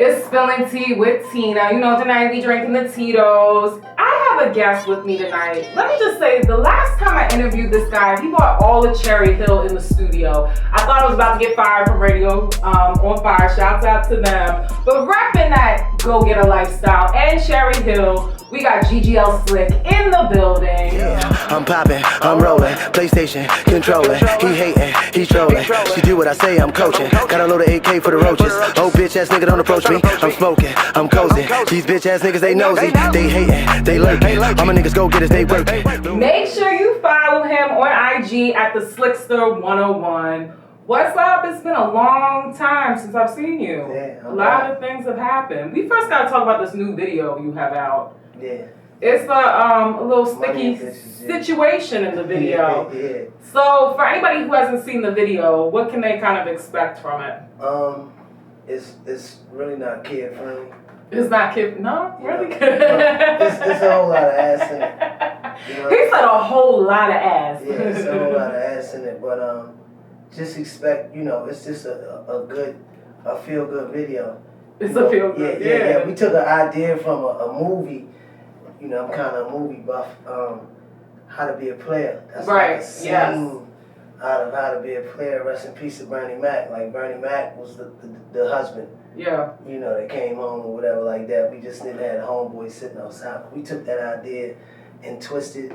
It's Spilling Tea with Tina. You know, tonight we drinking the Tito's. I have a guest with me tonight. Let me just say, the last time I interviewed this guy, he bought all of Cherry Hill in the studio. I thought I was about to get fired from radio on Fire. Shouts out to them. But repping that go-getter lifestyle and Cherry Hill, we got GGL Slick in the building. Yeah, I'm popping, I'm rolling, PlayStation, controlling. He hating, he's trolling. She do what I say, I'm coaching. Got a load of AK for the roaches. Oh, bitch ass nigga, don't approach me. I'm smoking, I'm cozy. These bitch ass niggas, they nosy. They hating, they lurking. All my niggas go get us, they working. Make sure you follow him on IG at the Slickster101. What's up? It's been a long time since I've seen you. Yeah, a lot of things have happened. We first got to talk about this new video you have out. Yeah. It's a little sticky situation in the video. Yeah. So for anybody who hasn't seen the video, what can they kind of expect from it? It's really not kid friendly. It's not kid. No, really good. It's a whole lot of ass in it. You know? He said a whole lot of ass. Yeah, it's a whole lot of ass in it, but just expect, it's just a feel good video. It's a feel good. Yeah. We took an idea from a movie. I'm kind of a movie buff. How to Be a Player. That's right. Like a scene out of How to Be a Player. Rest in peace to Bernie Mac. Like Bernie Mac was the husband. Yeah. That came home or whatever like that. We just didn't have a homeboy sitting outside. We took that idea and twisted,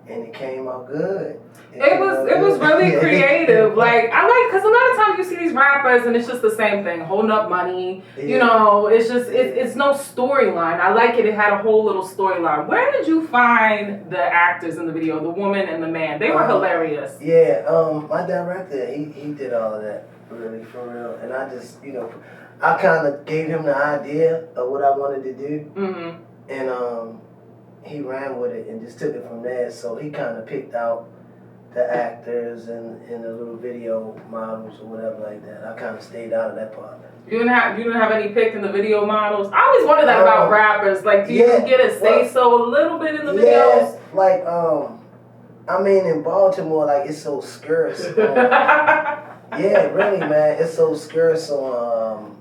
and it came out good. It was really creative. Like because a lot of times you see these rappers and it's just the same thing, holding up money. Yeah. It's just it's no storyline. I like it. It had a whole little storyline. Where did you find the actors in the video, the woman and the man? They were hilarious. Yeah. My director, he did all of that, really, for real. And I just, I kind of gave him the idea of what I wanted to do. Mm-hmm. And he ran with it and just took it from there. So he kind of picked out the actors and the little video models or whatever like that. I kind of stayed out of that part. You didn't have any pick in the video models? I always wonder that about rappers. Like, do you get a say-so a little bit in the videos? Yeah, like, in Baltimore, like, it's so scarce. Yeah, really, man. It's so scarce on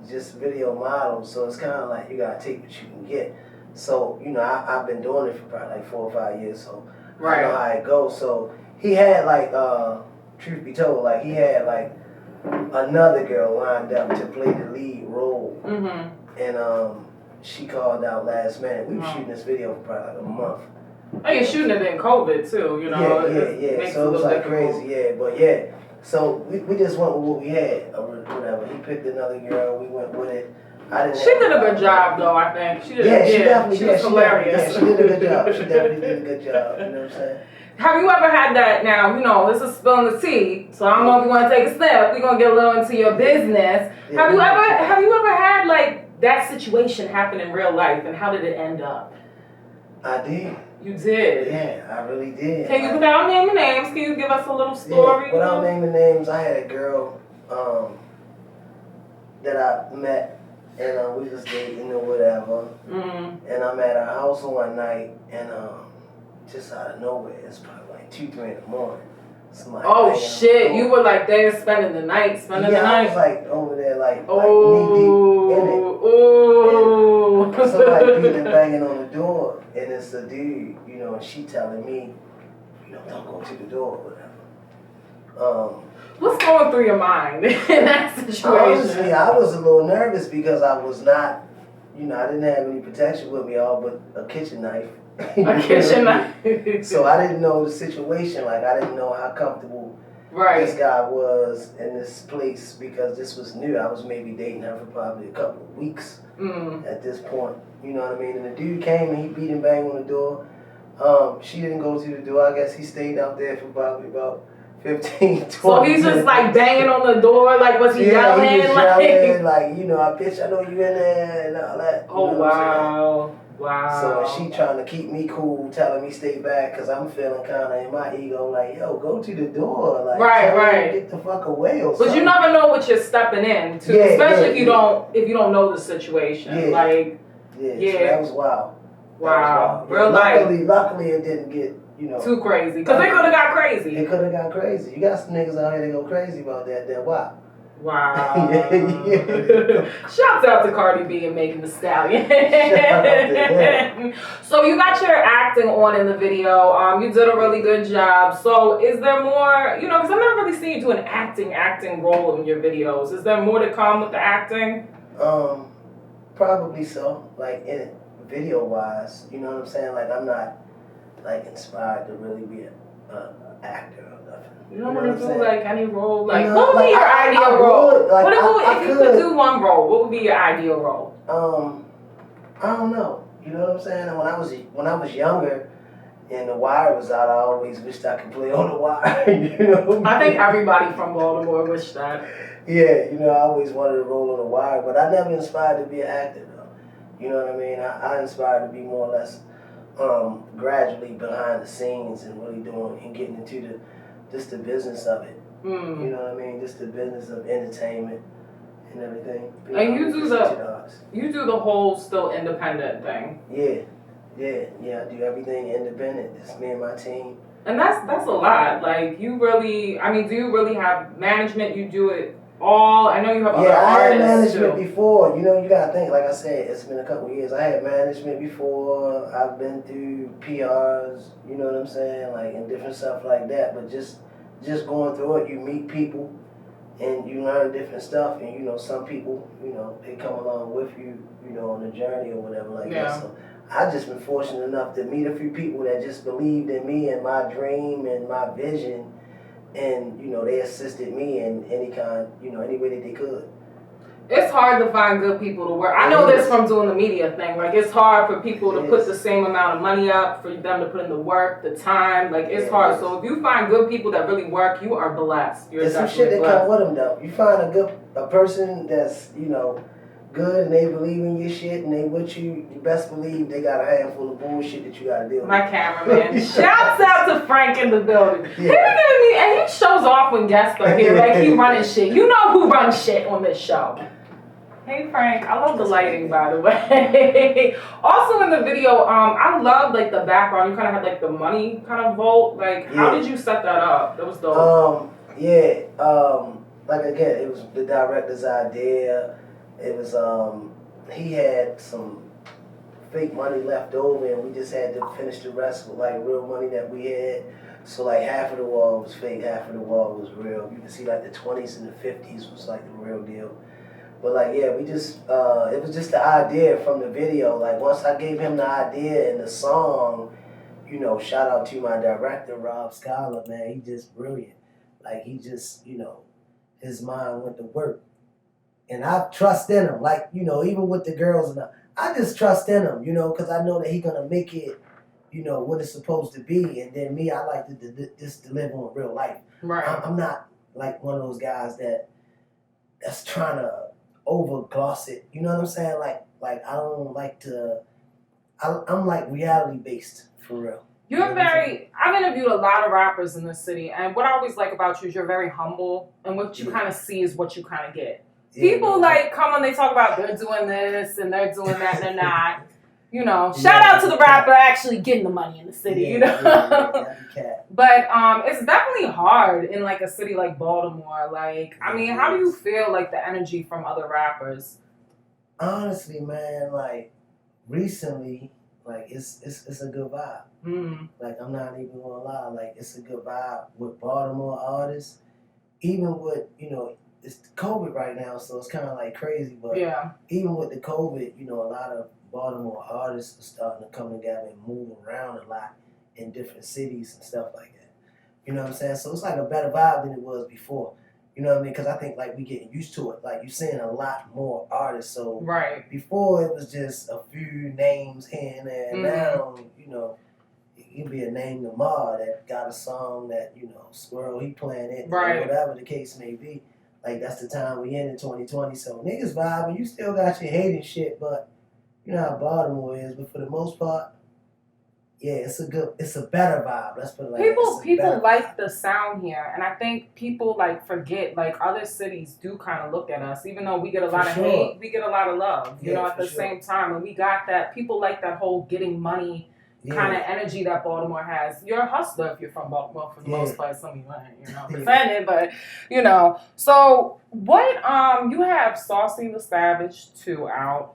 just video models. So it's kind of like you got to take what you can get. So, I've been doing it for probably like 4 or 5 years, so I know how it goes. So he had truth be told, he had another girl lined up to play the lead role. Mm-hmm. And she called out last minute. We were shooting this video for probably a month. Oh, you're shooting it in COVID too, Yeah. So it was crazy, So we just went with what we had or whatever. He picked another girl, we went with it. She did a good job, though, I think. She was hilarious. She did a good job. She definitely did a good job. You know what I'm saying? Have you ever had that now? This is spilling the tea, so I don't know if you want to take a step. We're going to get a little into your business. Yeah, have you ever had, that situation happen in real life, and how did it end up? I did. You did? Yeah, I really did. Can you, without naming names, can you give us a little story? Yeah, without naming names, I had a girl that I met. And we was dating or whatever. Mm-hmm. And I'm at her house one night, and just out of nowhere, it's probably like 2, 3 in the morning. Oh shit! You were there spending the night. I was over there knee deep in it. Oh. And somebody beating and banging on the door, and it's a dude, and she telling me, don't go to the door or whatever. What's going through your mind in that situation? Honestly, I was a little nervous because I was not, I didn't have any protection with me all but a kitchen knife. A kitchen knife. So I didn't know the situation. I didn't know how comfortable this guy was in this place because this was new. I was maybe dating her for probably a couple of weeks at this point. You know what I mean? And the dude came and he beat and banged on the door. She didn't go to the door. I guess he stayed out there for probably about 15, 20 So he's just banging on the door, was he yelling? He was yelling, bitch, I know you in there and all that. Oh, wow. Wow. So she trying to keep me cool, telling me stay back because I'm feeling kind of in my ego yo, go to the door. Right. Get the fuck away or something. But you never know what you're stepping into, especially if you don't know the situation. So that was wild. Wow. Real life. Luckily it didn't get too crazy. Because they could have got crazy. They could have got crazy. You got some niggas out here that go crazy about that. Then why? Wow. Yeah. Shouts out to Cardi B and Megan Thee Stallion. Shout out to them. So you got your acting on in the video. You did a really good job. So is there more, you know, because I've never really seen you do an acting role in your videos. Is there more to come with the acting? Probably so. Like in video wise, you know what I'm saying? Like I'm not like inspired to really be an actor or nothing. You don't want to do like any role? Like, You know, what would be your ideal role? Would, like, If you could do one role, what would be your ideal role? I don't know. You know what I'm saying? And when I was younger and The Wire was out, I always wished I could play on The Wire. You know? I think everybody from Baltimore wished that. Yeah, you know, I always wanted to roll on The Wire, but I never inspired to be an actor though. You know what I mean? I inspired to be more or less gradually behind the scenes and really doing and getting into the business of it. You know what I mean? Just the business of entertainment and everything. And you do the whole still independent thing. Yeah. I do everything independent. It's me and my team. And that's a lot. Like do you really have management? You do it all. I know you have other artists. I had management before. You know, you gotta think. Like I said, it's been a couple of years. I had management before. I've been through PRs. You know what I'm saying? Like and different stuff like that. But just going through it, you meet people, and you learn different stuff. And you know, some people, you know, they come along with you, you know, on the journey or whatever like that. So I just been fortunate enough to meet a few people that just believed in me and my dream and my vision. And, you know, they assisted me in any way that they could. It's hard to find good people to work. I know this from doing the media thing. Like, it's hard for people to put the same amount of money up, for them to put in the work, the time. Like, it's hard. So if you find good people that really work, you are blessed. There's some shit that come with them, though. You find a person that's, you know, good and they believe in your shit and they with you, you best believe they got a handful of bullshit that you gotta deal with. My cameraman. Shouts out to Frank in the building. He be giving me, and he shows off when guests are here. Like he running shit. You know who runs shit on this show. Hey Frank, I love the lighting by the way. Also in the video, I love like the background. You kind of had like the money kind of vault. Like how did you set that up? That was dope. Like again, it was the director's idea. It was, he had some fake money left over and we just had to finish the rest with like real money that we had. So like half of the wall was fake, half of the wall was real. You can see like the 20s and the 50s was like the real deal. But like, yeah, we just, it was just the idea from the video. Like once I gave him the idea and the song, you know, shout out to my director, Rob Scholar, man, he just brilliant. Like he just, you know, his mind went to work. And I trust in him, like, you know, even with the girls, and I just trust in him, you know, because I know that he's going to make it, you know, what it's supposed to be. And then me, I like to just live on real life. Right. I'm not like one of those guys that's trying to over-gloss it. You know what I'm saying? Like I don't like to, I'm like reality-based, for real. I've interviewed a lot of rappers in this city, and what I always like about you is you're very humble, and what you kind of see is what you kind of get. People like come on, they talk about they're doing this and they're doing that and they're not. You know, shout out to the rapper actually getting the money in the city, you know. But it's definitely hard in like a city like Baltimore. Like, I mean, how do you feel like the energy from other rappers? Honestly, man, like recently, like it's a good vibe. Like I'm not even gonna lie, like it's a good vibe with Baltimore artists, even with, you know, it's COVID right now, so it's kind of like crazy. But even with the COVID, you know, a lot of Baltimore artists are starting to come together and move around a lot in different cities and stuff like that. You know what I'm saying? So it's like a better vibe than it was before. You know what I mean? Because I think like we getting used to it. Like you're seeing a lot more artists. So before it was just a few names here and there. And now, you know, it can be a name Lamar that got a song that, you know, Squirrel, he playing it, or whatever the case may be. Like, that's the time we in 2020. So, niggas vibing. You still got your hating shit, but you know how Baltimore is. But for the most part, yeah, it's a better vibe. Let's put it like that. People like the sound here. And I think people, like, forget, like, other cities do kind of look at us. Even though we get a lot of hate, we get a lot of love, you know, at the same time. And we got that. People like that whole getting money, kind of energy that Baltimore has. You're a hustler if you're from Baltimore for the most part. Some of you ain't, you know, defending, but you know. So what? You have Saucy the Savage 2 out.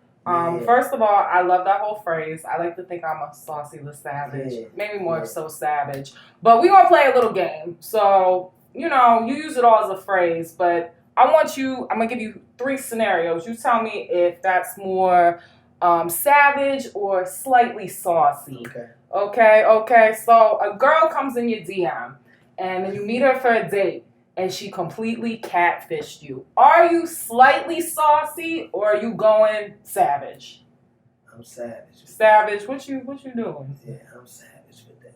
First of all, I love that whole phrase. I like to think I'm a Saucy the Savage, maybe more so savage. But we're gonna play a little game. So you know, you use it all as a phrase, but I'm gonna give you 3 scenarios. You tell me if that's more savage or slightly saucy. Okay. So a girl comes in your DM and then you meet her for a date and she completely catfished you. Are you slightly saucy or are you going savage? I'm savage. Savage? What you doing? Yeah, I'm savage with that.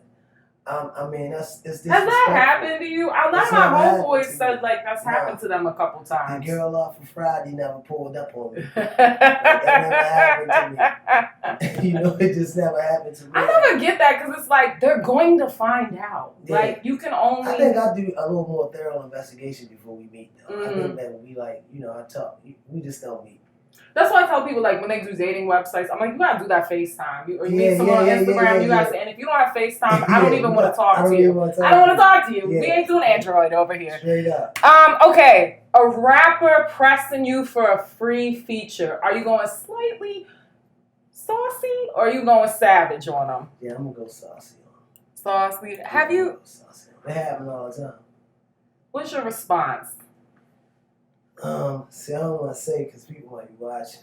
I mean, it's disrespectful. Has that happened to you? I know my homeboys said like that's happened to them a couple times. The girl off of Friday never pulled up on me. That never happened to me. You know, it just never happened to me. I never get that because it's like they're going to find out. Yeah. Like you can only. I think I do a little more thorough investigation before we meet. Though. I think that we like, you know, I talk. We just don't meet. That's why I tell people, like, when they do dating websites, I'm like, you gotta do that FaceTime. You meet someone on Instagram, you gotta say, and if you don't have FaceTime, I don't even want to talk to you. I don't want to talk to you. We ain't doing Android over here. Straight up. Okay. A rapper pressing you for a free feature. Are you going slightly saucy or are you going savage on them? Yeah, I'm gonna go saucy on them. Saucy. Have you? It happens all the time. What's your response? See, I don't want to say because people might be watching.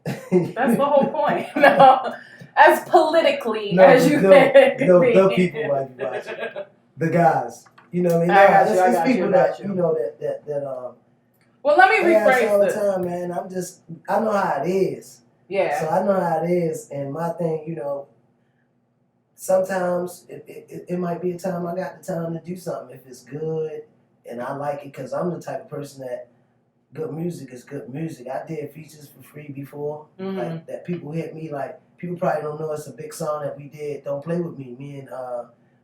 That's the whole point. No, as politically as you can be. The people might be watching. The guys, you know what I mean? It's people that you know that. Well, let me rephrase all the this. time, man. I know how it is. Yeah. So I know how it is, and my thing, you know. Sometimes it might be a time I got the time to do something if it's good and I like it because I'm the type of person that. Good music is good music. I did features for free before. Like that people hit me like people probably don't know it's a big song that we did. Don't Play With Me. Me and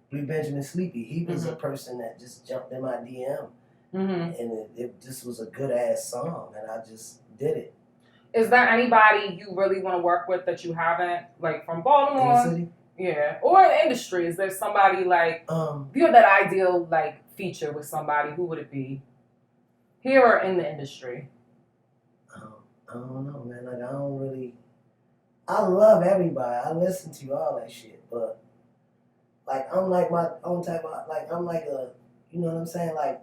Blue Benjamin Sleepy. He was a person that just jumped in my DM. And it just was a good ass song and I just did it. Is there anybody you really want to work with that you haven't, like from Baltimore? In the city? Yeah. Or in the industry. Is there somebody like if you had that ideal like feature with somebody, who would it be? Here or in the industry? I don't know, man. Like, I love everybody. I listen to all that shit. But, like, I'm like my own type of, like, I'm like a, you know what I'm saying? Like,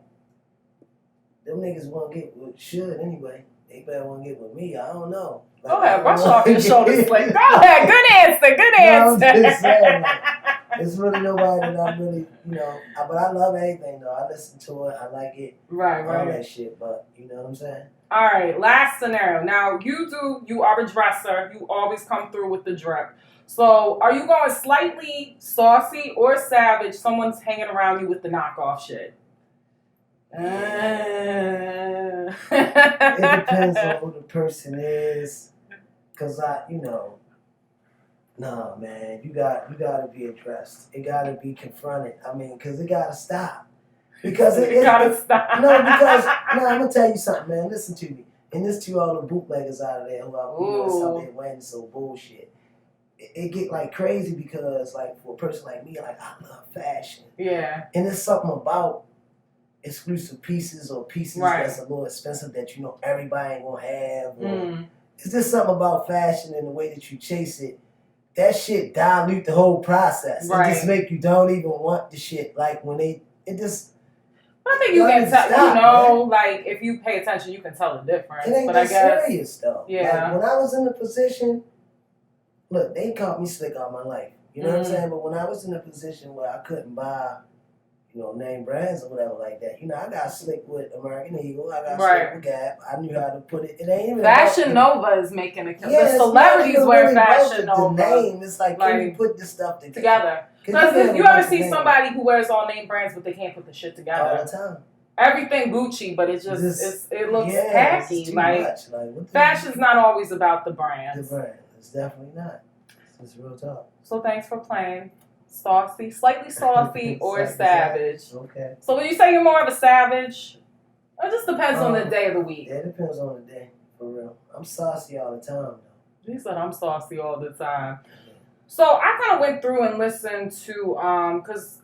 them niggas want to get with should anyway. They better want to get with me. I don't know. Like, go ahead, brush off your shoulders. Like, go ahead. Good answer. Good answer. No, I'm just saying, like, it's really nobody that I'm really, you know, but I love everything though. I listen to it, I like it, right, all that shit. But you know what I'm saying? All right, last scenario. Now you are a dresser. You always come through with the drip. So are you going slightly saucy or savage? Someone's hanging around you with the knockoff shit. It depends on who the person is, cause nah, man, you gotta be addressed. It gotta be confronted. I mean, cause it gotta stop. Because it gotta stop. No, because I'm gonna tell you something, man. Listen to me. And this to all the bootleggers out of there who are out there wearing so bullshit. It get like crazy because like for a person like me, like I love fashion. Yeah. And there's something about exclusive pieces or pieces that's a little expensive that you know everybody ain't gonna have. Or it's just something about fashion and the way that you chase it. That shit dilute the whole process. It just make you don't even want the shit. Like when it just. I think you can tell. Like if you pay attention, you can tell the difference. It ain't that serious though. Yeah. Like, when I was in the position, look, they called me slick all my life. You know what I'm saying? But when I was in a position where I couldn't buy, you know, name brands or whatever like that, you know, I got slick with American Eagle. I got slick with Gap. I knew how to put it. It ain't even Fashion Nova is making it. The celebrities wear Fashion Nova. The name is like, can you put this stuff together? Because you ever see somebody who wears all name brands, but they can't put the shit together all the time. Everything Gucci, but it it looks tacky. Like fashion's not always about the brands. The brand, it's definitely not. It's real talk. So thanks for playing. Saucy, slightly saucy or savage. Okay. So when you say you're more of a savage, it just depends on the day of the week. Yeah, it depends on the day, for real. I'm saucy all the time, though. He said I'm saucy all the time. So I kind of went through and listened to, because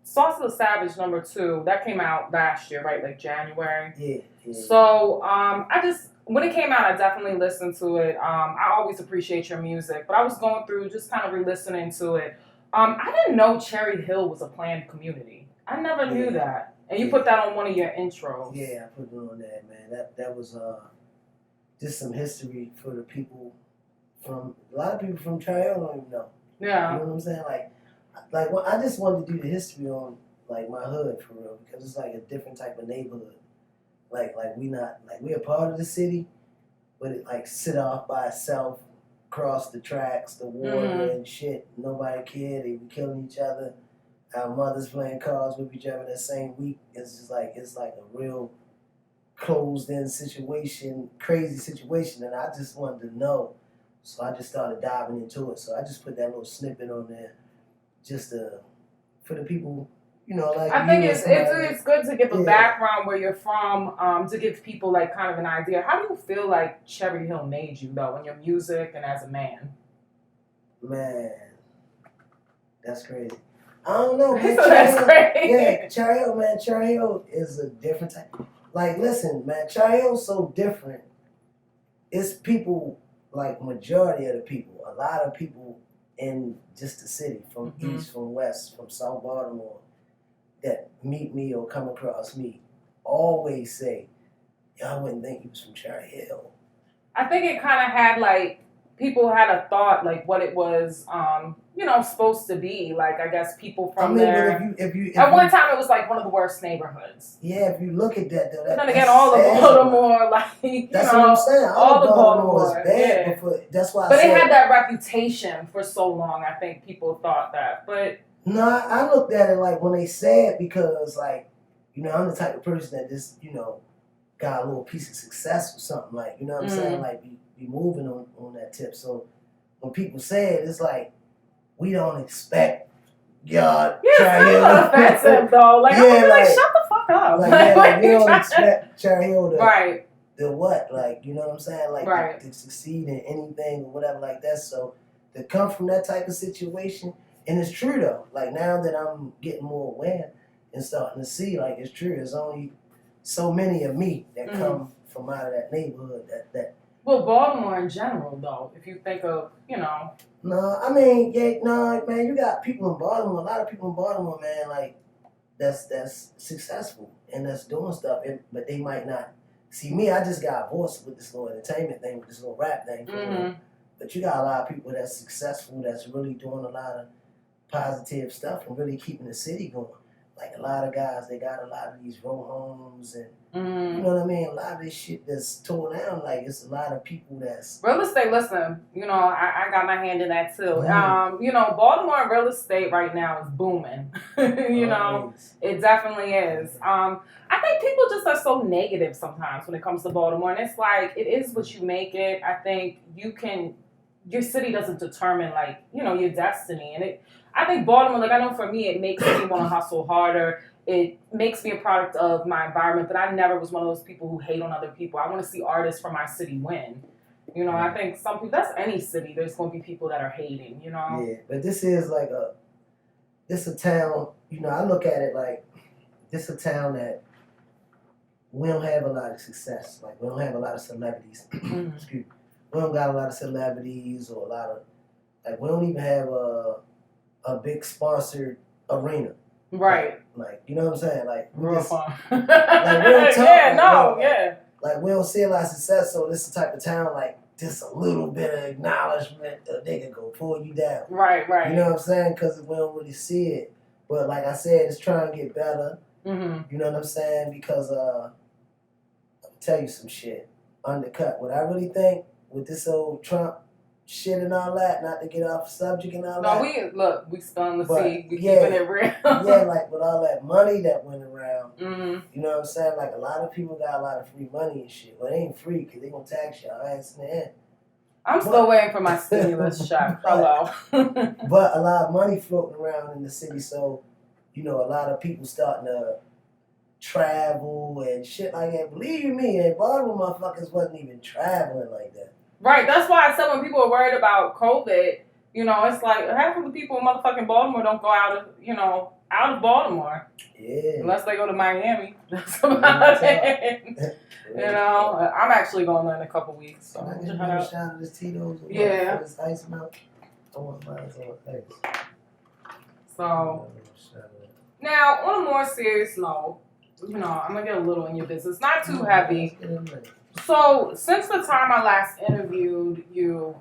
Sauce of the Savage #2, that came out last year, right? Like January. Yeah. So when it came out, I definitely listened to it. I always appreciate your music, but I was going through just kind of re-listening to it. I didn't know Cherry Hill was a planned community. I never knew that. And you put that on one of your intros. Yeah, I put it on that, man. That was just some history for the people from, a lot of people from Cherry Hill don't even know. Yeah. You know what I'm saying? Like well, I just wanted to do the history on like my hood for real, because it's like a different type of neighborhood. Like we're a part of the city, but it like sit off by itself, across the tracks, the water and shit. Nobody cared. They were killing each other. Our mothers playing cards with each other that same week. It's like a real closed in situation, crazy situation, and I just wanted to know. So I just started diving into it. So I just put that little snippet on there, just for the people, you know, like. I think it's good to give a background where you're from, to give people like kind of an idea. How do you feel like Cherry Hill made you though, in your music and as a man? Man, that's crazy. I don't know, man. Cherry Hill, man. Cherry Hill is a different type. Like, listen, man, Cherry Hill's so different. It's people, like, majority of the people, a lot of people in just the city, from east, from west, from South Baltimore, that meet me or come across me, always say, y'all wouldn't think he was from Cherry Hill. I think it kind of had, like, people had a thought, like, what it was, supposed to be. Like, I guess people from there. If one time, it was, like, one of the worst neighborhoods. Yeah, if you look at that, though, then again, all of Baltimore, like, that's what I'm saying. All the Baltimore is bad. Yeah. That's why. But it had that reputation for so long. I think people thought that, but. No, I looked at it like when they said, because, like, I'm the type of person that just, got a little piece of success or something, like, you know what I'm saying? Like, be moving on that tip. So when people say it, it's like, we don't expect y'all. Yeah, it's kind of offensive though. Like, I'm like, shut the fuck up. Like, we don't expect Cherry Hill to what? Like, you know what I'm saying? Like, to succeed in anything or whatever like that. So to come from that type of situation, and it's true though. Like, now that I'm getting more aware and starting to see, like, it's true. There's only so many of me that come from out of that neighborhood that. Well, Baltimore in general, though, if you think of, No, I mean, man, you got people in Baltimore, a lot of people in Baltimore, man, like, that's successful and that's doing stuff, but they might not. See, me, I just got voiced with this little entertainment thing, with this little rap thing. But you got a lot of people that's successful, that's really doing a lot of positive stuff and really keeping the city going. Like, a lot of guys, they got a lot of these row homes and, you know what I mean? A lot of this shit that's torn down, like, it's a lot of people that's... Real estate, listen, I got my hand in that too. Baltimore real estate right now is booming. It definitely is. I think people just are so negative sometimes when it comes to Baltimore. And it's like, it is what you make it. I think your city doesn't determine, like, your destiny. And I think Baltimore, like, I know for me, it makes me want to hustle harder. It makes me a product of my environment, but I never was one of those people who hate on other people. I want to see artists from my city win. I think some people, that's any city, there's going to be people that are hating, Yeah, but this is like this a town, I look at it like, this a town that we don't have a lot of success. Like, we don't have a lot of celebrities. Excuse me. We don't got a lot of celebrities or a lot of, like, we don't even have a big sponsored arena. Right. Like, you know what I'm saying? Like, we real just, fun. Like, we don't talk. Like, we don't see a lot of success, so this is the type of town, like, just a little bit of acknowledgement, a nigga go pull you down. Right. You know what I'm saying? Because we don't really see it. But like I said, it's trying to get better. You know what I'm saying? Because, I'll tell you some shit. Undercut. What I really think with this old Trump shit and all that, not to get off the subject and all that. We spun the seed. We keeping it real. Like, with all that money that went around, you know what I'm saying? Like, a lot of people got a lot of free money and shit. Well, it ain't free because they gonna tax y'all ass in the end. I'm still waiting for my stimulus check. Hello. But a lot of money floating around in the city, so, a lot of people starting to travel and shit like that. Believe me, in Baltimore, motherfuckers wasn't even traveling like that. Right, that's why I said when people were worried about COVID, You know, it's like half of the people in motherfucking Baltimore don't go out of Baltimore. Yeah. Unless they go to Miami. That's about it. You know, I'm actually going there in a couple weeks. So I get a shot of this Tito's. Yeah. For this ice melt. I want mine on ice. So, now, on a more serious note, you know, I'm going to get a little in your business. Not too heavy. So, since the time I last interviewed you,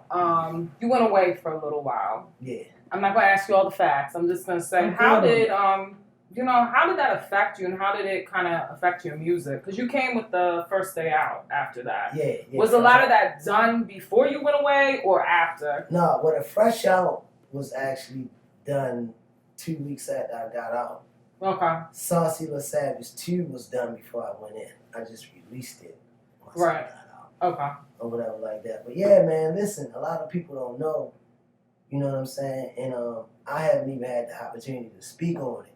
you went away for a little while. Yeah. I'm not going to ask you all the facts. I'm just going to say, how did that affect you, and how did it kind of affect your music? Because you came with the First Day Out after that. Yeah. Was a lot of that done before you went away or after? No, well, the Fresh Out was actually done 2 weeks after I got out. Okay. Saucy La Savage 2 was done before I went in. I just released it once I got out. Okay. Or whatever like that. But yeah, man, listen, a lot of people don't know, you know what I'm saying? And I haven't even had the opportunity to speak on it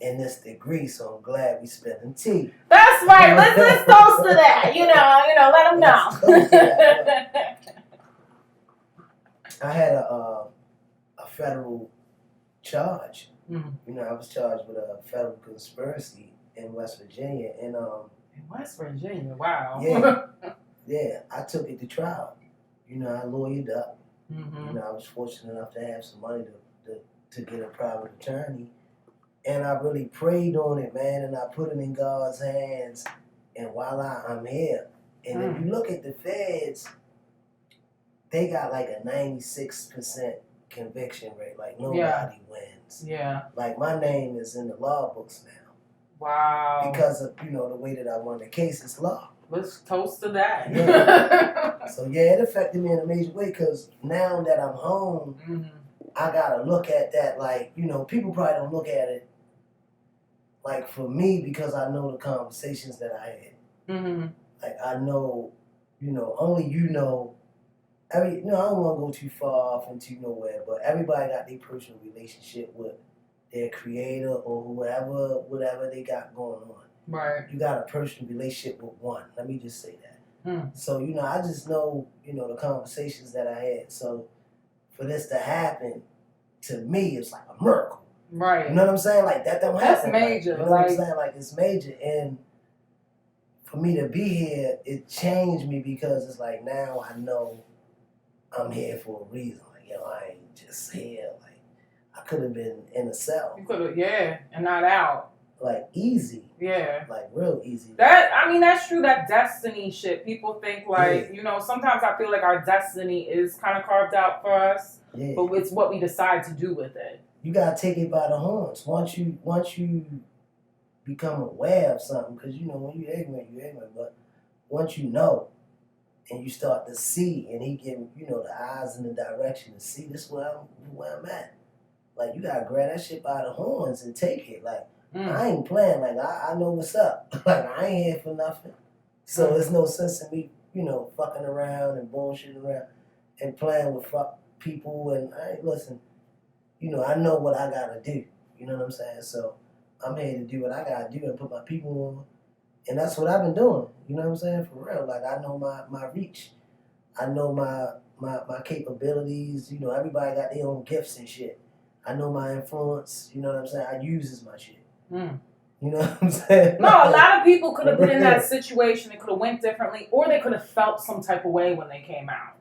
in this degree, so I'm glad we spilling tea. That's right. Let's toast to that. You know, let them know. I had a federal charge. Mm-hmm. You know, I was charged with a federal conspiracy in West Virginia, and in West Virginia, wow. Yeah, I took it to trial. You know, I lawyered up. Mm-hmm. You know, I was fortunate enough to have some money to get a private attorney, and I really prayed on it, man, and I put it in God's hands, and voila, I'm here. And if you look at the feds, they got like a 96% conviction rate. Like nobody wins. Yeah. Like my name is in the law books now. Wow. Because of, you know, the way that I won the case, it's law. Let's toast to that. Yeah. So yeah, it affected me in a major way because now that I'm home, I gotta look at that like, you know, people probably don't look at it like for me because I know the conversations that I had. Like I know, you know, only you know. I don't want to go too far off into nowhere, but everybody got their personal relationship with their creator or whatever they got going on. Right. You got a personal relationship with one. Let me just say that. So, you know, I just know, you know, the conversations that I had. So, for this to happen, to me, it's like a miracle. Right. You know what I'm saying? Like, that don't happen. That's major. Like, you know what I'm saying? Like, it's major. And for me to be here, it changed me because it's like now I know I'm here for a reason. Like, yo, I ain't just here. Like, I could have been in a cell. You could have, and not out. Like, easy. Yeah. Like, real easy. That's true, that destiny shit. People think, like, you know, sometimes I feel like our destiny is kind of carved out for us. Yeah. But it's what we decide to do with it. You got to take it by the horns. Once you become aware of something, because, you know, when you're ignorant, but once you know, and you start to see, and he give you know the eyes and the direction to see this where I'm at. Like you gotta grab that shit by the horns and take it. Like I ain't playing. Like I know what's up. Like I ain't here for nothing. So there's no sense in me, you know, fucking around and bullshitting around and playing with fuck people. And listen, you know, I know what I gotta do. You know what I'm saying? So I'm here to do what I gotta do and put my people on. And that's what I've been doing. You know what I'm saying? For real. Like, I know my reach. I know my capabilities. You know, everybody got their own gifts and shit. I know my influence. You know what I'm saying? I uses my shit. You know what I'm saying? No, a lot of people could have been in that situation. It could have went differently. Or they could have felt some type of way when they came out.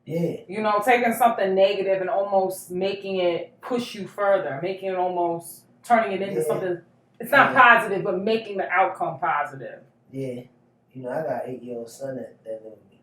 Yeah. You know, taking something negative and almost making it push you further. Making it almost, turning it into something. It's not positive, but making the outcome positive. Yeah. You know, I got an 8-year-old son that live with me.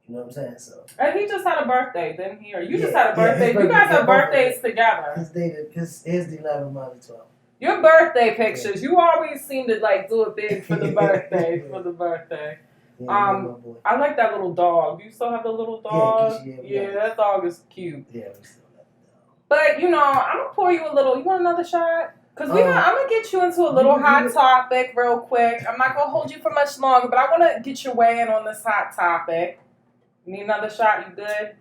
You know what I'm saying? So. And he just had a birthday, didn't he? Or you just had a birthday. You guys have birthdays together. His the 11th month, 12. Your birthday pictures, you always seem to like do it big for the birthday. For the birthday. Yeah, I like that little dog. Do you still have the little dog? Yeah, that dog is cute. Yeah, we still have the dog. But you know, I'm gonna pour you a little. You want another shot? Because I'm going to get you into a little hot topic real quick. I'm not going to hold you for much longer, but I want to get your weigh in on this hot topic. You need another shot? You good?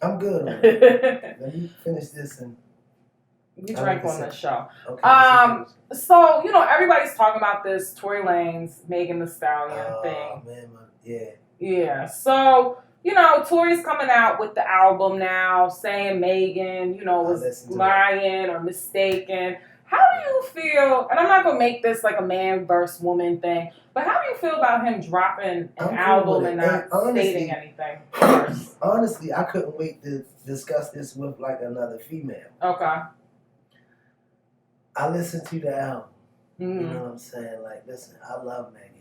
I'm good. Let me finish this and... You drank on the show. Okay, so, you know, everybody's talking about this Tory Lanez, Megan Thee Stallion thing. Man, yeah. Yeah. So, Tory's coming out with the album now, saying Megan, was lying or mistaken. How do you feel, and I'm not going to make this like a man versus woman thing, but how do you feel about him dropping an album and not stating anything first? Honestly, I couldn't wait to discuss this with like another female. Okay. I listened to the album. Mm-hmm. You know what I'm saying? Like, listen, I love Megan.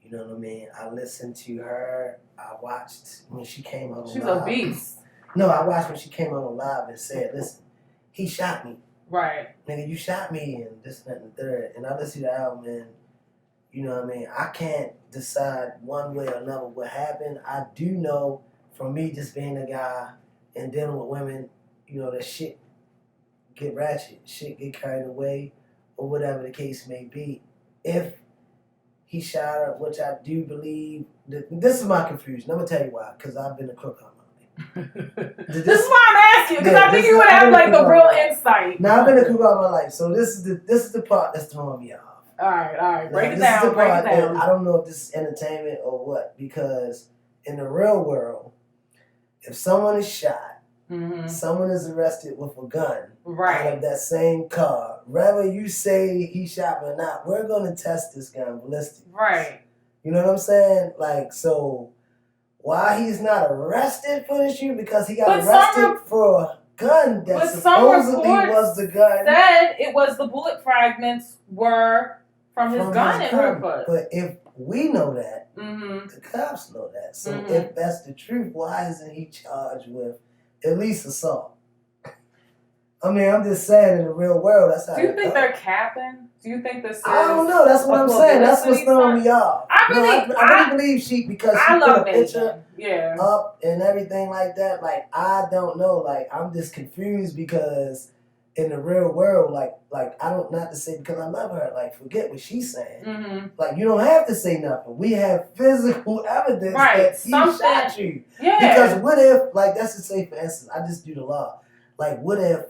You know what I mean? I listened to her. I watched when she came on She's live. a beast. No, I watched when she came on live and said, listen, he shot me. Right. Nigga, you shot me and this, that, and the third. And I listened to the album and, you know what I mean? I can't decide one way or another what happened. I do know from me just being a guy and dealing with women, that shit get ratchet. Shit get carried away or whatever the case may be. If he shot her, which I do believe, this is my confusion. I'm going to tell you why, because I've been a crook on my life. This is why I'm asking, because I think you would have like the real insight. Now, I've been a crook all my life, so this is the part that's throwing me off. All right. Break it This is down, the part break it down. that I don't know if this is entertainment or what, because in the real world, if someone is shot, someone is arrested with a gun out of that same car, whether you say he shot me or not, we're going to test this gun ballistic. Right. You know what I'm saying? Like, so why he's not arrested for the shoot? Because he got arrested for a gun that supposedly was the gun. Said it was the bullet fragments were from his gun in her foot. But if we know that, the cops know that. So if that's the truth, why isn't he charged with at least assault? I mean, I'm just saying in the real world, that's how. Do you think they're capping? Do you think this is? I don't know. That's what I'm saying. That's what's throwing me off. I really believe because she put a picture up and everything like that. Like, I don't know. Like, I'm just confused because in the real world, like I don't, not to say because I love her, like, forget what she's saying. Like, you don't have to say nothing. We have physical evidence that he shot you. Yeah. Because what if, like, that's to say, for instance, I just do the law. Like, what if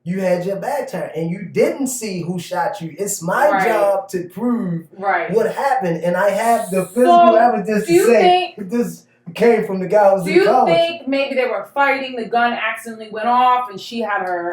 you had your back turned and you didn't see who shot you? It's my job to prove what happened, and I have the physical evidence to say this came from the guy who was in college. Do you think maybe they were fighting, the gun accidentally went off, and she had her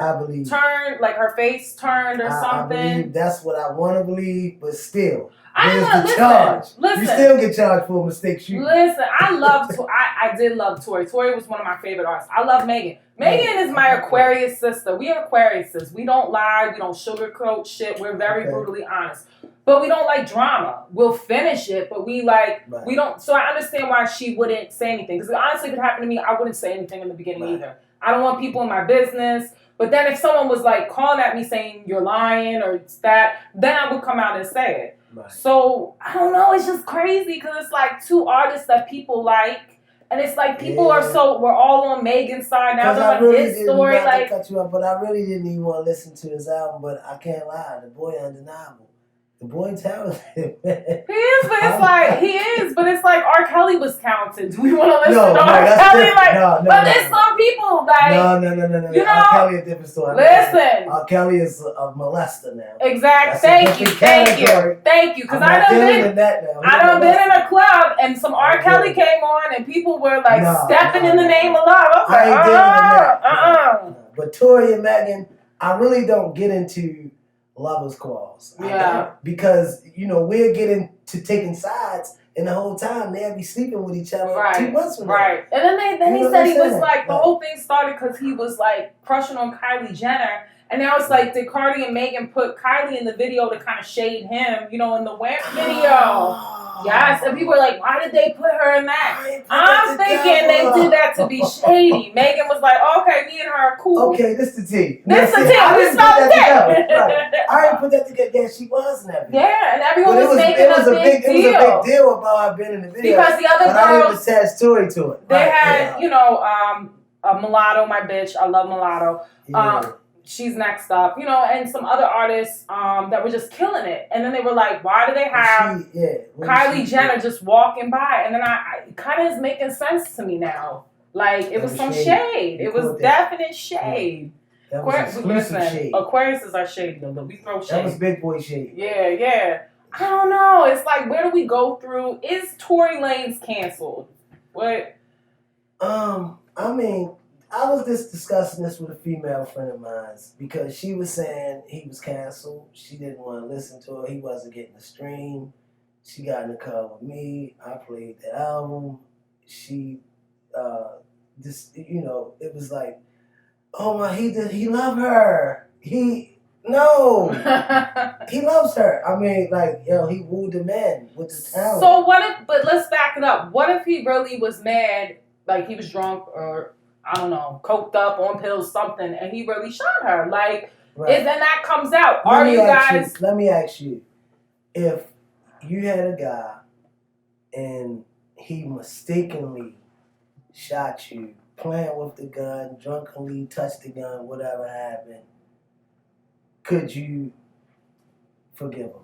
turned, like her face turned or something? I believe that's what I want to believe, but still. Listen. You still get charged for a mistake shooting. Listen, I did love Tory. Tory was one of my favorite artists. I love Megan. Megan is my Aquarius sister. We are Aquariuses. We don't lie. We don't sugarcoat shit. We're very brutally honest. But we don't like drama. We'll finish it, but we don't. So I understand why she wouldn't say anything. Because honestly, if it happened to me, I wouldn't say anything in the beginning either. I don't want people in my business. But then if someone was like calling at me saying you're lying or it's that, then I would come out and say it. So, I don't know, it's just crazy because it's like two artists that people like, and it's like people we're all on Megan's side now. They're like, his story, like, to cut you up, but I really didn't even want to listen to his album, but I can't lie, the boy undeniable. The boy talented. He is, but it's like R. Kelly was talented. Do we want to listen to R. Kelly? But there's some people like no. You know, R. Kelly is a different story. Listen, R. Kelly is a molester now. Exactly. Thank you. Because I done been in a club and some R. Kelly came on and people were like stepping in the name of love. I was like, But Tory and Megan, I really don't get into lovers' quarrels. Because, we're getting to taking sides, and the whole time they'll be sleeping with each other 2 months from now. Right. And then he said he was like, the whole thing started because he was like crushing on Kylie Jenner. And now it's like, did Cardi and Megan put Kylie in the video to kind of shade him, in the Wham video? Yes, and people are like, why did they put her in that? I'm thinking they did that to be shady. Megan was like, okay, me and her are cool. Okay, this the tea. This the tea. I didn't put that together. I didn't put that together. Yeah, she was in that video. Yeah, and everyone was making a big deal. It was a big deal about her being in the video. Because the other girls, I didn't attach Tory to it. They had, a Mulatto, my bitch. I love Mulatto. Yeah. She's next up, and some other artists that were just killing it. And then they were like, why do they have Kylie Jenner just walking by? And then I kind of is making sense to me now. Like, it was some shade. It was definite shade. That was exclusive shade. Aquariuses are shady, though. We throw shade. That was big boy shade. Yeah. I don't know. It's like, where do we go through? Is Tory Lanez canceled? What? I mean, I was just discussing this with a female friend of mine because she was saying he was canceled. She didn't want to listen to it. He wasn't getting the stream. She got in the car with me. I played the album. She just it was like, oh my, he love her. No, he loves her. I mean, like, he wooed the man with the talent. So what if? But let's back it up. What if he really was mad, like he was drunk or I don't know, coked up on pills, something, and he really shot her? Like, then that comes out. Let me ask you, if you had a guy and he mistakenly shot you, playing with the gun, drunkenly touched the gun, whatever happened, could you forgive him?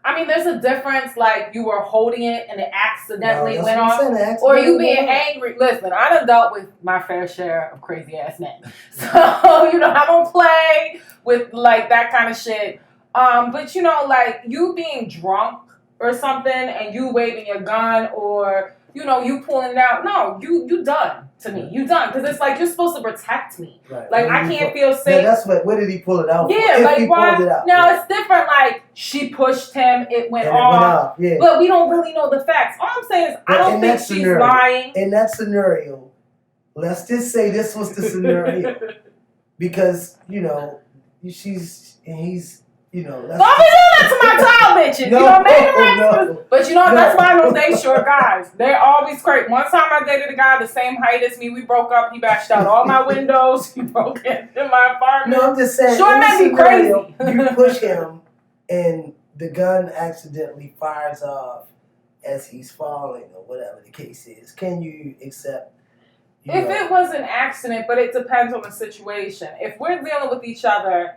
I mean, there's a difference, like you were holding it and it accidentally went off, or you being angry. Listen, I done dealt with my fair share of crazy ass men. So, I don't play with like that kind of shit. But like you being drunk or something and you waving your gun or, you pulling it out. No, you done to me. You done. Because it's like you're supposed to protect me. Right. Like I can't feel safe. Yeah, that's where did he pull it out? Yeah, if like he why? Pulled it out. No, it's different. Like she pushed him, it went off. Yeah. But we don't really know the facts. All I'm saying is I don't think she's lying. In that scenario, let's just say this was the scenario. Because, he's don't be doing that to my child bitches. No. But that's why I don't date short guys. They're always crazy. One time I dated a guy the same height as me. We broke up. He bashed out all my windows. He broke into my apartment. No, I'm just saying. Short made me crazy. You push him, and the gun accidentally fires off as he's falling, or whatever the case is. Can you accept? If it was an accident, but it depends on the situation. If we're dealing with each other.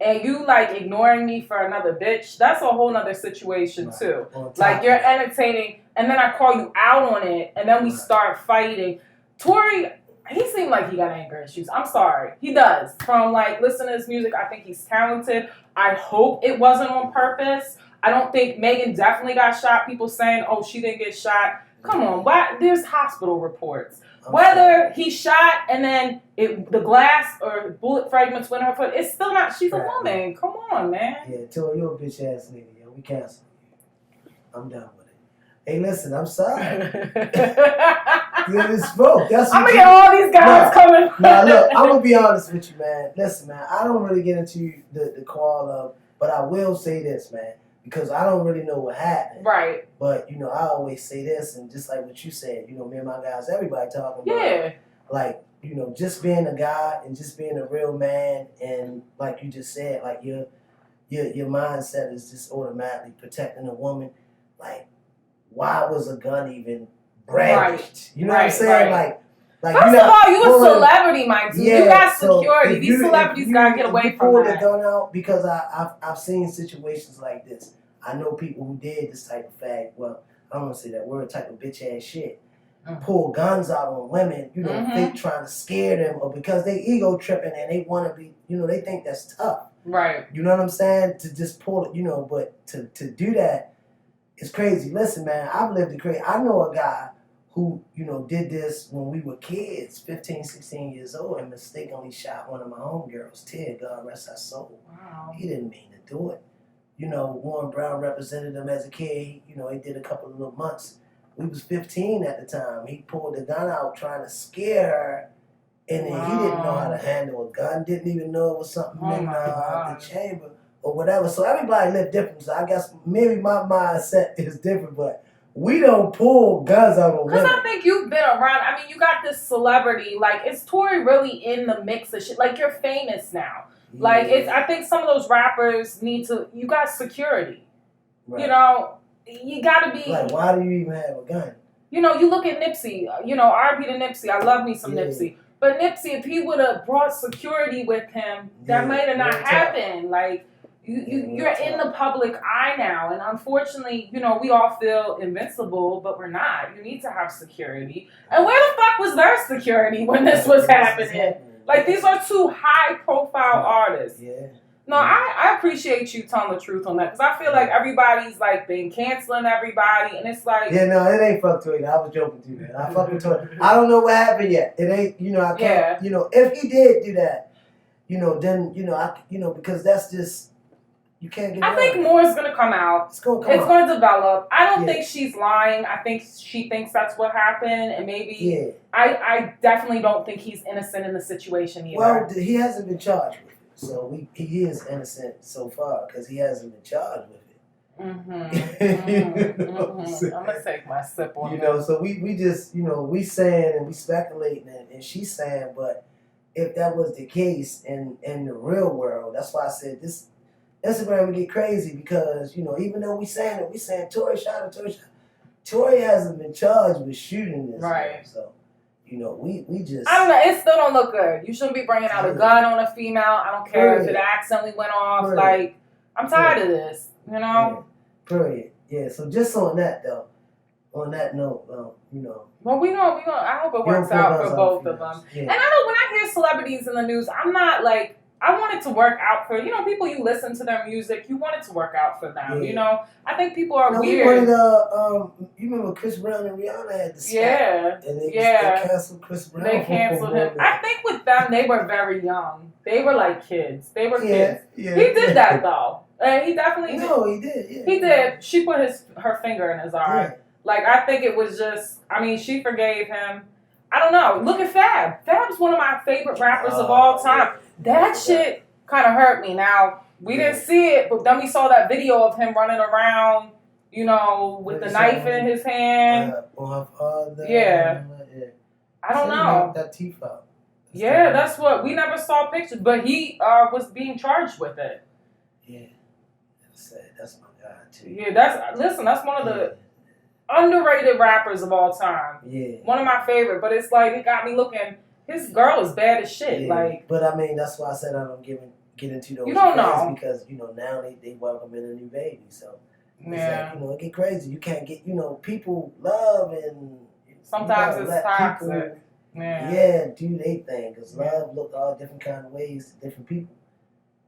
And you like ignoring me for another bitch, that's a whole nother situation too. Like you're entertaining and then I call you out on it and then we start fighting. Tory, he seemed like he got anger issues. I'm sorry. He does. From like listening to his music, I think he's talented. I hope it wasn't on purpose. I don't think Megan definitely got shot. People saying, oh, she didn't get shot. Come on, why? There's hospital reports. Whether he shot and then the glass or bullet fragments went in her foot, it's still not. She's a woman. Come on, man. Yeah, Tory, you're a bitch ass nigga. Yo, we cancel you. I'm done with it. Hey, listen, I'm sorry. You spoke. I'm gonna get all these guys coming. Now look, I'm gonna be honest with you, man. Listen, man, I don't really get into the call of, but I will say this, man. Because I don't really know what happened. Right. But, I always say this, and just like what you said, me and my guys, everybody talking about, like, just being a guy and just being a real man, and like you just said, like your mindset is just automatically protecting a woman. Like, why was a gun even brandished? Right. You know what I'm saying? Right. Like first of all, you a celebrity, Mike. Yeah, you got security. These celebrities gotta get away from that. Pull the gun out because I've seen situations like this. I know people who did this type of fag. Well, I don't want to say that word, type of bitch ass shit. Pull guns out on women, fake trying to scare them, or because they ego tripping and they want to be, they think that's tough. Right. You know what I'm saying? To just pull it, but to do that is crazy. Listen, man, I've lived a crazy. I know a guy who, did this when we were kids, 15, 16 years old, and mistakenly shot one of my homegirls, Ted, God rest her soul. Wow. He didn't mean to do it. Warren Brown represented him as a kid. He did a couple of little months. We was 15 at the time. He pulled the gun out trying to scare her, and then he didn't know how to handle a gun, didn't even know it was something in the chamber or whatever. So everybody lived different. So I guess maybe my mindset is different, but we don't pull guns out on women. Because I think you've been around. I mean, you got this celebrity. Like, is Tory really in the mix of shit? Like, you're famous now. Yeah. Like, I think some of those rappers need to. You got security. Right. You got to be. Like, why do you even have a gun? You look at Nipsey. R.I.P. to Nipsey. I love me some Nipsey. But Nipsey, if he would have brought security with him, that might have not happened. Like. You're in the public eye now, and unfortunately, we all feel invincible, but we're not. You need to have security. And where the fuck was their security when this was happening? Like, these are two high-profile artists. Yeah. No, I appreciate you telling the truth on that because I feel like everybody's like been canceling everybody, and it's like Yeah, no, it ain't fuck Tory. I was joking too, man. I fuck with Tory. I don't know what happened yet. It ain't, you know, I can't, Yeah. you know, if he did do that, you know, then, you know, because that's just, you can't get I think more is gonna come out. It's gonna come It's out. gonna develop. I don't Yeah. think she's lying. I think she thinks that's what happened, and maybe Yeah. I definitely don't think he's innocent in the situation either. Well, he hasn't been charged with it, so he is innocent so far because he hasn't been charged with it. I'm gonna take my sip on you know, so we just, you know, we saying and we speculating and she's saying, but if that was the case in the real world, that's why I said this Instagram would get crazy because, you know, even though we saying Tory shot her, Tory hasn't been charged with shooting this right. man, so you know, we just I don't know, it still don't look good. You shouldn't be bringing out a gun on a female. I don't care if it accidentally went off. Like, I'm tired of this, you know? Period. Yeah, so just on that though, on that note, you know. Well, we gonna I hope it works out for both of them. Yeah. And I know when I hear celebrities in the news, I'm not like, I want it to work out for, you know, people you listen to their music, you want it to work out for them, you know? I think people are weird. You remember Chris Brown and Rihanna had the spat, and they canceled Chris Brown. They canceled him. I think with them, they were very young. They were like kids. They were kids. Yeah, he did that though. He definitely did. No, he did. Yeah, he did. She put her finger in his eye. Yeah. Like, I think it was just, I mean, she forgave him. I don't know. Look at Fab. Fab's one of my favorite rappers of all time. That shit kind of hurt me. Now, we didn't see it, but then we saw that video of him running around, you know, with the knife in his hand. On her father. Yeah. I don't know. That teeth out. Yeah, that's what, we never saw pictures, but he was being charged with it. Yeah. That's my guy, too. Yeah, that's one of the underrated rappers of all time. Yeah. One of my favorite, but it's like, it got me looking, his girl is bad as shit. Yeah. Like, but I mean, that's why I said I don't get into those. You don't know. Because, you know, now they welcome in a new baby. So, it's yeah. like, you know, it get crazy. You can't get, you know, people love and sometimes it's toxic. People, yeah, do they thing. Because love look all different kind of ways to different people.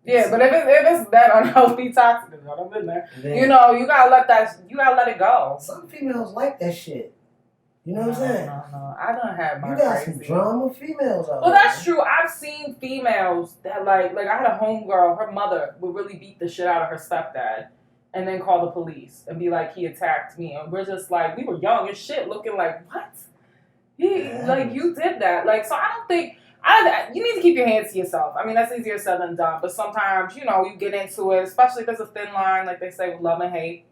Yeah, but if it's that unhealthy, toxic, I've been there. Then, you know, you gotta let it go. Some females like that shit. You know what I'm saying? No. I don't have my. You got some drama females out Well, there. that's true. I've seen females that like I had a homegirl. Her mother would really beat the shit out of her stepdad, and then call the police and be like, he attacked me, and we're just like, we were young as shit, looking like, what? You did that. Like, so I don't think. You need to keep your hands to yourself. I mean, that's easier said than done. But sometimes, you know, you get into it, especially if there's a thin line, like they say with love and hate,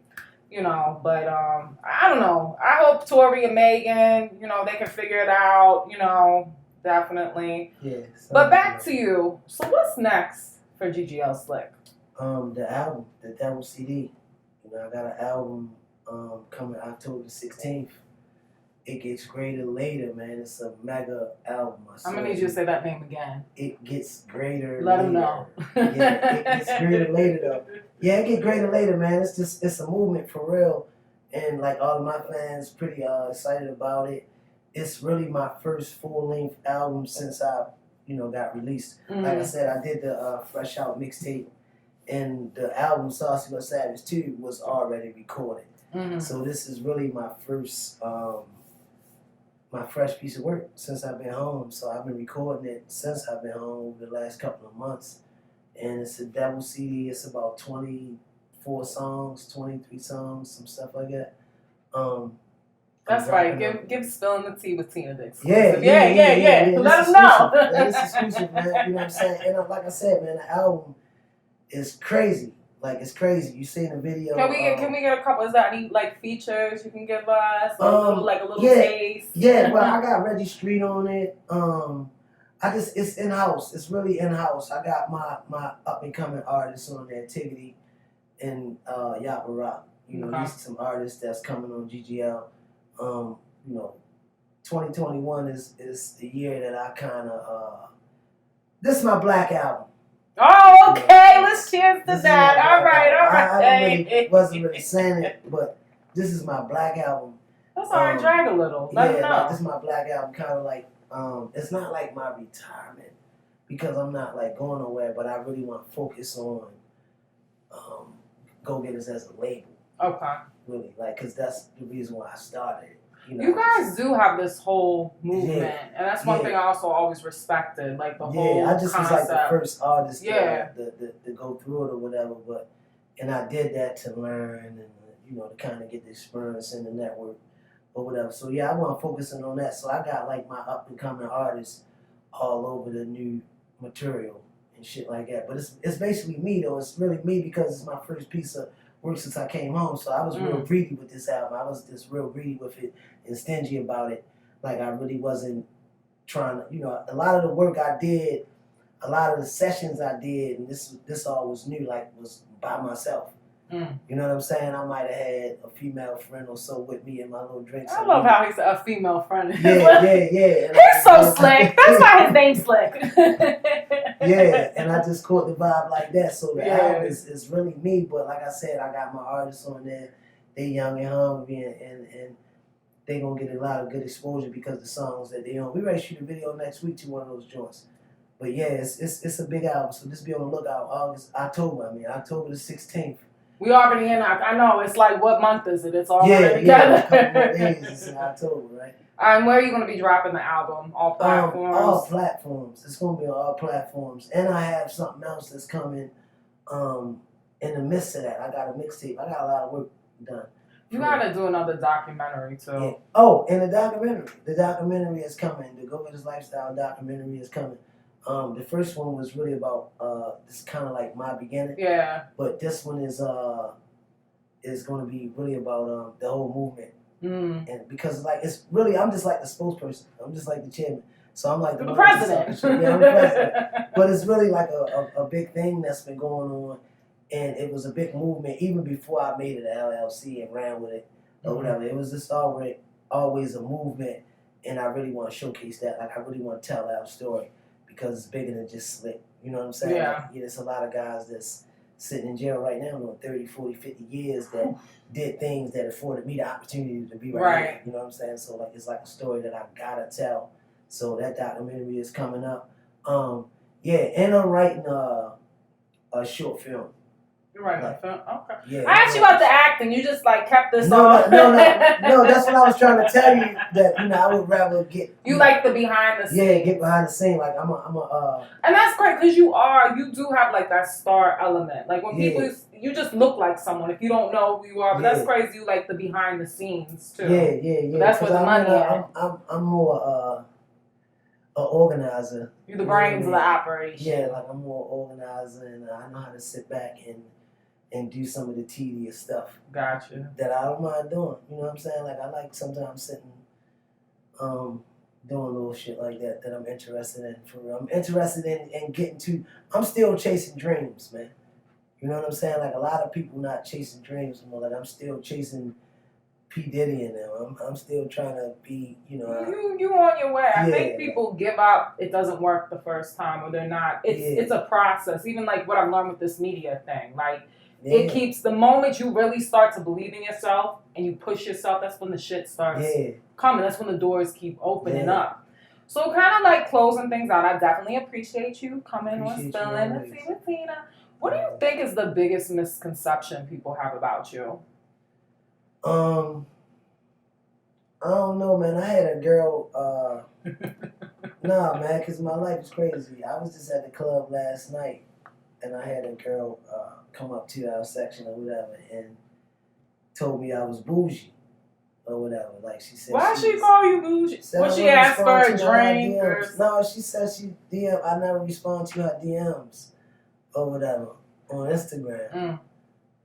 you know. But I don't know. I hope Tory and Megan, you know, they can figure it out, you know, definitely. Yeah. But back to you. So what's next for GGL Slick? The album, the Double CD. You know, I got an album coming October 16th. It Gets Greater Later, man. It's a mega album. I'm gonna need you to say that name again. It Gets Greater Let Later. them know. Yeah, it gets greater later though. Yeah, it get greater later, man. It's a movement for real, and like all of my fans, pretty excited about it. It's really my first full length album since I, you know, got released. Mm-hmm. Like I said, I did the Fresh Out mixtape, and the album Saucy But Savage 2 was already recorded. Mm-hmm. So this is really my first. My fresh piece of work since I've been home. So I've been recording it since I've been home over the last couple of months. And it's a double CD. It's about 24 songs, 23 songs, some stuff like that. That's right. Give Spilling the Tea with Tina Dix. Yeah. Let them know. It's exclusive, man. You know what I'm saying? And like I said, man, the album is crazy. Like, it's crazy. You seen the video. Can we get a couple? Is there any like features you can give us? A little taste. Yeah. Well, I got Reggie Street on it. It's in house. It's really in house. I got my up and coming artists on there, Tiggity and Yappa Rock. You know, these are some artists that's coming on GGL. You know, 2021 is the year that I kind of. This is my black album. Oh, okay. Let's cheers to that. All right. I wasn't really saying it, but this is my black album. That's all right. Drag a little. Let them know. This is my black album. Kind of like, it's not like my retirement because I'm not like going nowhere, but I really want to focus on Go Getters as a label. Okay. Really, like, because that's the reason why I started. You guys do have this whole movement, and that's one thing I also always respected, like the whole I just concept. was like the first artist to go through it or whatever, and I did that to learn and to kind of get the experience in the network or whatever. So I want to focus on that. So I got like my up and coming artists all over the new material and shit like that. But it's basically me though. It's really me because it's my first piece of work since I came home. So I was real greedy with this album. I was just real greedy with it and stingy about it. Like I really wasn't trying to, a lot of the work I did, a lot of the sessions I did, and this all was new, like was by myself. You know what I'm saying? I might have had a female friend or so with me in my little drinks. I love how he's a female friend. Yeah. He's so slick. That's why his name's Slick. And I just caught the vibe like that. So the album is really me, but like I said, I got my artists on there. They young and hungry, and they gonna get a lot of good exposure because of the songs that they on. We ready to shoot a video next week to one of those joints. But it's a big album, so just be on the lookout. October the 16th. We already in. I know. It's like, what month is it? It's already together. A couple more days. It's in October, right? And where are you going to be dropping the album? All platforms? All platforms. It's going to be on all platforms. And I have something else that's coming in the midst of that. I got a mixtape. I got a lot of work done. You got to do another documentary, too. Yeah. Oh, and the documentary. The documentary is coming. The Go Getters Lifestyle documentary is coming. The first one was really about this kind of like my beginning. Yeah. But this one is going to be really about the whole movement. And because like it's really I'm just like the spokesperson. I'm just like the chairman. So I'm like the president. Yeah, I'm the president. But it's really like a big thing that's been going on, and it was a big movement even before I made it an LLC and ran with it or whatever. It was just always a movement, and I really want to showcase that. Like I really want to tell our story. Because it's bigger than just Slick. You know what I'm saying? Yeah. There's a lot of guys that's sitting in jail right now on 30, 40, 50 years that did things that afforded me the opportunity to be right here. You know what I'm saying? So like it's like a story that I gotta tell. So that documentary is coming up. And I'm writing a short film. You're writing a film? Okay. Yeah, I asked you about the acting. You just like kept this on. No, that's what I was trying to tell you. That I would rather get. You like the behind the scenes. Yeah, get behind the scene. Like I'm a. And that's great because you do have like that star element. Like when people, you just look like someone if you don't know who you are. But that's crazy. You like the behind the scenes too. Yeah. So that's where the money is. I'm more an organizer. You're the brains of the operation. Yeah, like I'm more organizer, and I know how to sit back and do some of the tedious stuff. Gotcha. That I don't mind doing. You know what I'm saying? Like I like sometimes sitting, doing little shit like that I'm interested in. For real. I'm interested in getting to. I'm still chasing dreams, man. You know what I'm saying? Like a lot of people not chasing dreams anymore. Like I'm still chasing P Diddy and them. I'm still trying to be, You on your way. I think people give up. It doesn't work the first time, or they're not. It's a process. Even like what I've learned with this media thing, like. It keeps the moment you really start to believe in yourself and you push yourself. That's when the shit starts coming. That's when the doors keep opening up. So kind of like closing things out. I definitely appreciate you coming on Spilling the Tea with Tina. What do you think is the biggest misconception people have about you? I don't know, man. I had a girl. Nah, man, because my life is crazy. I was just at the club last night, and I had a girl come up to our section or whatever and told me I was bougie or whatever. Like she said. Why she call you bougie? When she asked for a drink? No, she said she DM. I never respond to her DMs or whatever on Instagram.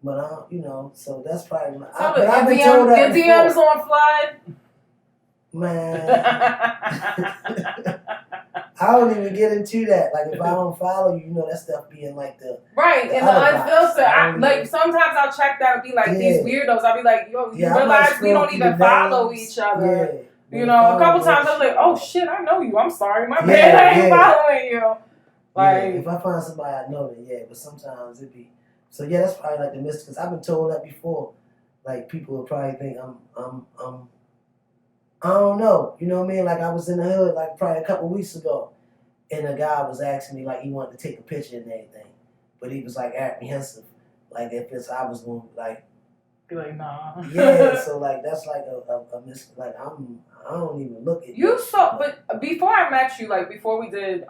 But I don't, so that's probably my. So I've been told that your DMs on flood. Man. I don't even get into that. Like if I don't follow you, that stuff being like the in the unfiltered. Like sometimes I'll check that and be like these weirdos. I'll be like, yo, you realize we don't even follow each other. A couple times I'm like, oh shit, I know you. I'm sorry, my bad. I ain't following you. Like if I find somebody I know, then but sometimes it be. So that's probably like the mystery. Because I've been told that before. Like people will probably think I'm I don't know. You know what I mean? Like I was in the hood like probably a couple weeks ago, And the guy was asking me like he wanted to take a picture and everything, but he was like apprehensive, like if it's I was going like. Be like, nah. Yeah, so like that's like a miss. Like I don't even look at you. So, but before I met you, like before we did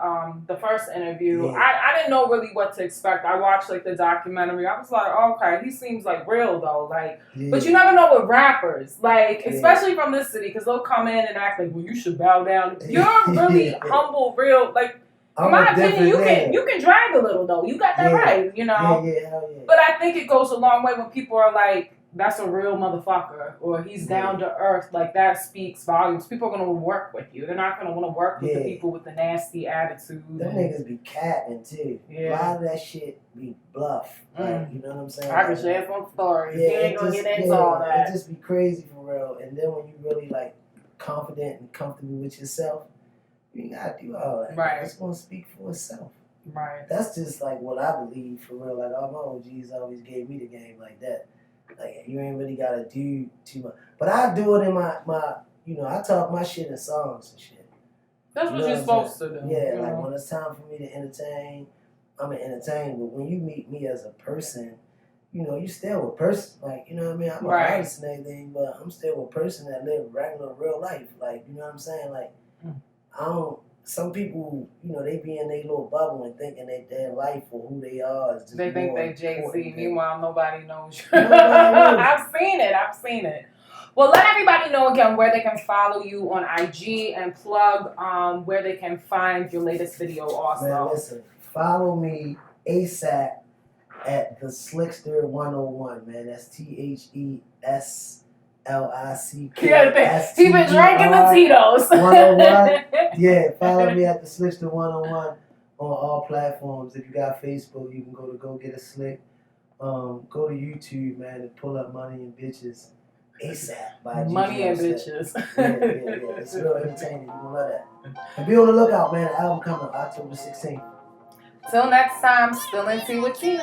the first interview, I didn't know really what to expect. I watched like the documentary. I was like, oh, okay, he seems like real though. Like, but you never know with rappers, like especially from this city, because they'll come in and act like, well, you should bow down. You're really humble, real, like. In my opinion, you can drag a little though. You got that right, you know. Yeah, hell yeah. But I think it goes a long way when people are like, "That's a real motherfucker," or "He's down to earth." Like that speaks volumes. People are gonna work with you. They're not gonna want to work with the people with the nasty attitude. Them niggas be capping too. A lot of that shit be bluff. Like, you know what I'm saying? I can share some stories. You ain't gonna get into all that. It just be crazy for real. And then when you really like confident and comfortable with yourself. You ain't gotta do all that. Right. It's gonna speak for itself. Right. That's just like what I believe for real. Like all my OGs always gave me the game like that. Like you ain't really gotta do too much. But I do it in my you know, I talk my shit in songs and shit. That's what you're supposed to do. Yeah, like when it's time for me to entertain, I'm an entertain. But when you meet me as a person, you know, you still a person. Like, you know what I mean? I'm an artist and everything, but I'm still a person that live regular real life. Like, you know what I'm saying? Like some people, you know, they be in their little bubble and thinking that their life or who they are is just they think they Jay-Z. Meanwhile, nobody knows you. I've seen it. Well, let everybody know again where they can follow you on IG and plug where they can find your latest video also. Man, listen, follow me ASAP at the Slickster 101, man. That's THESLICK. He been drinking the Tito's. 101. Yeah, follow me at the Slickster 101 on all platforms. If you got Facebook, you can go get a Slick. Go to YouTube, man, and pull up Money and Bitches ASAP by Money GGL and Slick. Bitches. Yeah. It's real entertaining. You gonna love that. And be on the lookout, man. The album coming October 16th. Till next time, Spilling Tea with Tina.